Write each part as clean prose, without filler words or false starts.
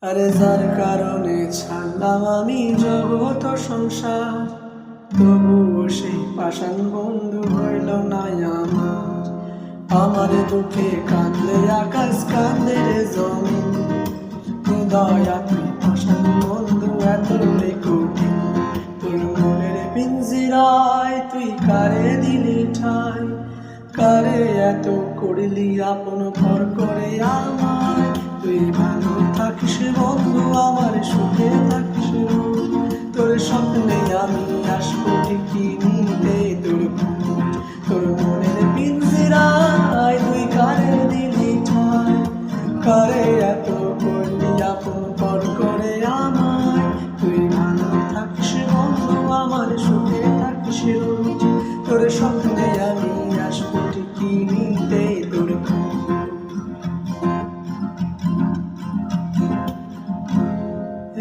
আরে যার কারণে ছাড়লাম আমি জগৎ সংসার, তবুও সেই পাষাণ বন্ধু হইল না আমার। আমার দুঃখে কাঁদলে আকাশ, কাঁদে রে জমিন, দয়া তুই পাষাণ বন্ধু এতই কঠিন। তোর মনের পিঞ্জিরায় তুই কারে দিলি ঠাই, কারে এত করলি আপন ভর করে আমায়। তুই ভালো থাকিস বন্ধু, আমার সুখে থাকিস, তোর স্বপ্নে আমি আসবো ঠিকই নিতে তোর খোঁজ। তোর মনের পিঞ্জিরায় তুই কারে দিলি ঠাই, কারে এত করলি আপন ভর করে আমায়। তুই ভালো থাকিস বন্ধু, আমার সুখে থাকিস, তোর স্বপ্নে আমি আসবো ঠিকই নিতে তোর খোঁজ।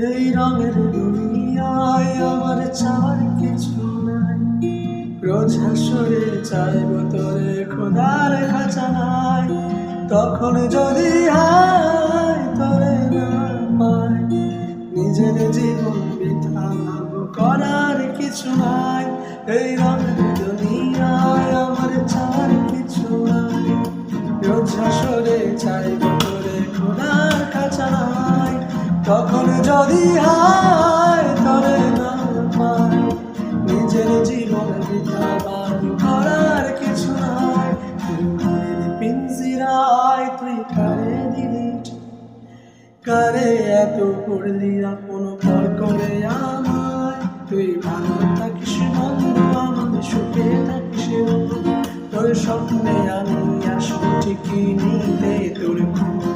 এই রঙের দুনিয়ায় আমার চাওয়ার কিছু নাই, রোজ হাসরে চাইব তোরে খোদার খাজানায়। তখন যদি হায় তোরে না পাই, নিজের জীবন বৃথা ভাব করার কিছু নাই। এই রঙের দুনিয়ায় আমার চাওয়ার কিছু নাই, রোজ হাসরে চাইব তোরে খোদার খাজানায়। তখন যদি হায় তোরে না পাই, নিজের জীবন বৃথা ভাব করার কিছু নাই। মনের পিঞ্জিরায় তুই কারে দিলি ঠাই, কারে এত করলি আপন ভর করে আমায়। তুই ভালো থাকিস বন্ধু, আমার সুখে থাকিস, তোর স্বপ্নে আমি আসবো ঠিকই নিতে তোর খোঁজ।